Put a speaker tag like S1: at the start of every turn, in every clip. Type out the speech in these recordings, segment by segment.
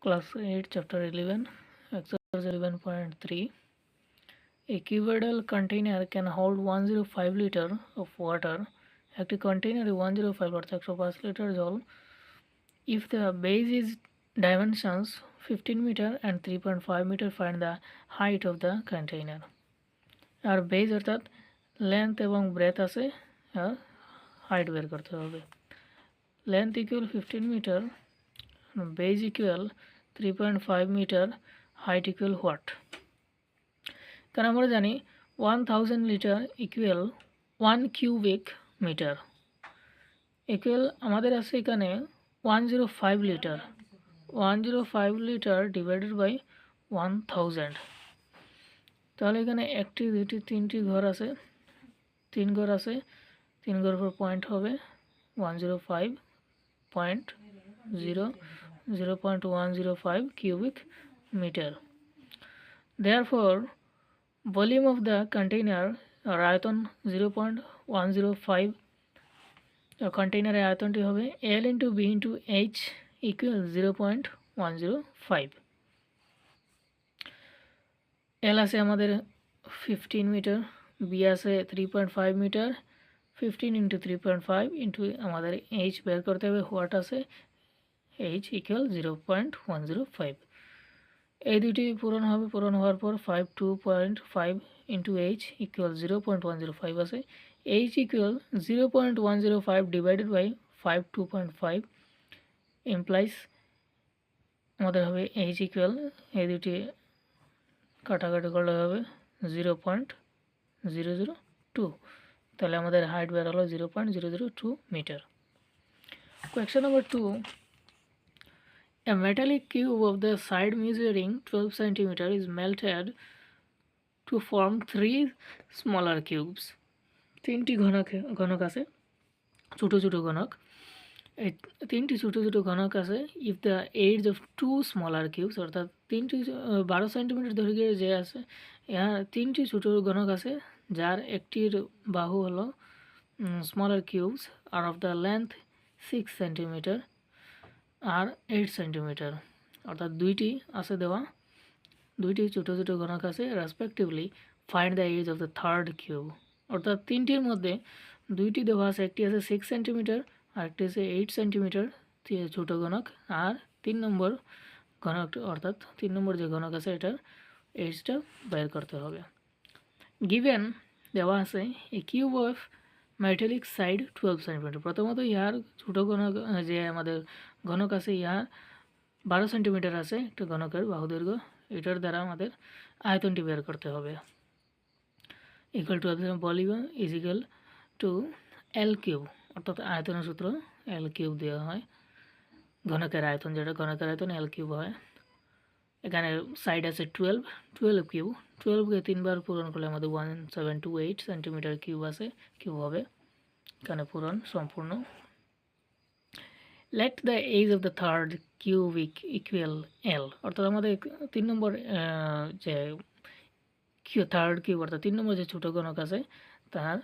S1: Class 8, Chapter 11, Exercise 11.3. A cuboidal container can hold 105 liter of water. একটি কন্টেইনারে 105 অর্থাৎ 105 litre জল if the base is dimensions 15 meter and 3.5 meter, find the height of the container. আর base অর্থাৎ length এবং breadth আছে, height বের করতে হবে। Length equal 15 metre, base equal 3.5 metre, height equal what? কারণ আমরা জানি 1000 litre equal 1 cubic metre, equal আমাদের আছে এখানে 105 লিটার। 105 লিটার ডিভাইডেড বাই 1000, তাহলে এখানে একটি দুটি তিনটি ঘর আছে, তিন ঘর আছে, তিন ঘর পর পয়েন্ট হবে 105.0.105 cubic meter. Therefore, volume of the container or আয়তন 0.105, কন্টেইনারের আয়তনটি হবে L into B into H equal 0.105. L আছে আমাদের 15 মিটার, B আছে 3.5 মিটার, 15 into 3.5 into আমাদের H বের করতে হবে, হোয়াট আছে H equal 0.105. এই দুটি পূরণ হবে, পূরণ হওয়ার পর 52.5 into H equal 0.105 আছে। H equal 0.105 divided by 52.5 implies আমাদের হবে H equal, এই দুটি কাটাকাটি করলে হবে 0.002, তাহলে আমাদের হাইট বের হলো 0.002 metre. Question number 2. A metallic cube of the side measuring 12 cm is melted to form 3 smaller cubes. তিনটি ঘনক আছে, ছোটো ছোটো ঘনক। এই তিনটি ছোটো ছোটো ঘনক আছে if the edge of 2 smaller cubes, অর্থাৎ তিনটি 12 সেন্টিমিটার দৈর্ঘ্যের যে আছে, তিনটি ছোটো ঘনক আছে যার একটির বাহু হলো smaller cubes are of the length 6 centimetre আর 8 সেন্টিমিটার, অর্থাৎ দুইটি আছে দেওয়া, দুইটি ছোটো ছোটো ঘনক আছে respectively. Find the edge of the third cube, অর্থাৎ তিনটির মধ্যে দুইটি দেওয়া আছে, একটি আছে 6 সেন্টিমিটার আর একটি আছে 8 সেন্টিমিটার ছোটো ঘনক, আর 3 নম্বর ঘনক অর্থাৎ 3 নম্বর যে ঘনক আছে এটার এজটা বের করতে হবে। গিভেন দেওয়া আছে a cube of metallic side 12 centimetre. প্রথমত ইহার ছোটো ঘনক যে আমাদের ঘনক আছে ইহার 12 সেন্টিমিটার আছে একটা ঘনকের বাহু দৈর্ঘ্য, এটার দ্বারা আমাদের আয়তনটি বের করতে হবে। Equal to volume is equal to L cube, অর্থাৎ আয়তনের সূত্র এল কিউব দেওয়া হয়, ঘনকের আয়তন যেটা ঘনকের আয়তন এল কিউব হয়। এখানে সাইড আছে 12 কিউব, 12কে 3 বার পূরণ করলে আমাদের 1728 সেন্টিমিটার কিউব আছে, কিউব হবে, এখানে পূরণ সম্পূর্ণ। Let the edge of the third cubic equal l, অর্থাৎ আমাদের 3 নম্বর যে থার্ড কিউব অর্থাৎ 3 নম্বর যে ছোটো ঘনক আছে তার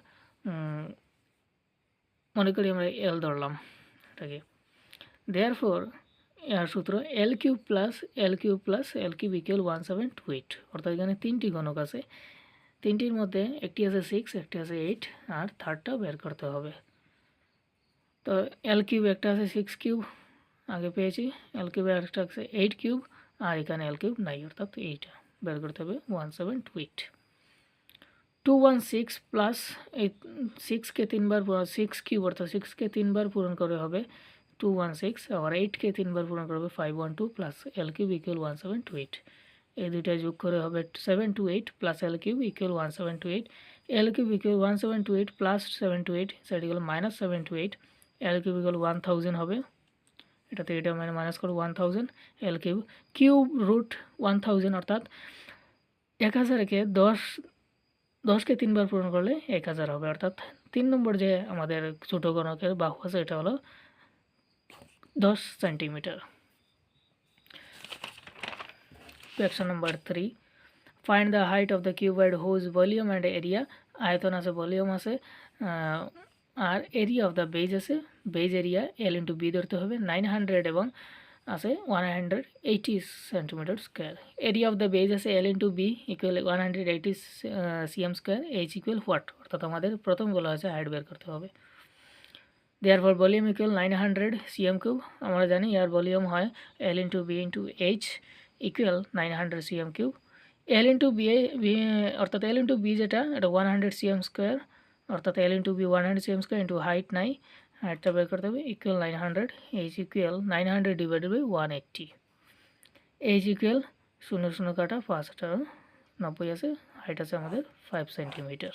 S1: মনে করি আমরা এল ধরলাম এটাকে। দেয়ারফর এর সূত্র এল cube plus l cube plus l cube equal 1728, অর্থাৎ এখানে তিনটি ঘনক আছে, তিনটির মধ্যে একটি আছে 6, একটি আছে 8 আর থার্ডটা বের করতে হবে। তো এল কিউব একটা আছে 6 কিউব আগে পেয়েছি, এল কিউব একটা আছে 8 কিউব আর এখানে এল কিউব নাই, অর্থাৎ এইটা বের করতে হবে 1728। 216 প্লাস এই 6কে 3 বার 6 কিউব অর্থাৎ 6কে 3 বার পূরণ করে হবে 216, আবার 8কে 3 বার পূরণ করবে 512 প্লাস এল কিউব ইকুয়াল 1728, এই দুইটা যোগ করে হবে 728 plus l cube equal 1728, l cube equal 1728 plus 728 side equal minus 728, l cube equal 1000 হবে, এটাতে এটা মাইনাস করো 1000, এল কিউব কিউব রুট 1000 অর্থাৎ 1000কে 10কে 3 বার পূরণ করলে 1000 হবে, অর্থাৎ 3 নম্বর যে আমাদের ছোটো ঘনকের বাহু আছে এটা হলো 10 centimetre. Question number 3. Find the height of the cuboid whose volume and area, আয়তন আছে, ভলিউম আছে আর এরিয়া অফ দ্য বেজ আছে, base area l into b ধরতে হবে। 900 এবং আছে 180 centimetre square. Area of the base আছে l into b equal 180 cm square, h equal what, অর্থাৎ আমাদের প্রথম বলা হয়েছে হাইট বের করতে হবে। Therefore volume equal 900 cm cube, আমরা জানি এর ভলিউম হয় l into b into h equal 900 cm cube. L into b অর্থাৎ এল ইন্টু বি যেটা এটা 100 সিএম স্কোয়ার, অর্থাৎ l into b 100 cm square into height নাই, হাইটটা বের করতে হবে equal 900, h equal 900 divided by 180, h equal 0 0 কাটা 5 90 আছে, হাইট আছে আমাদের 5 সেন্টিমিটার।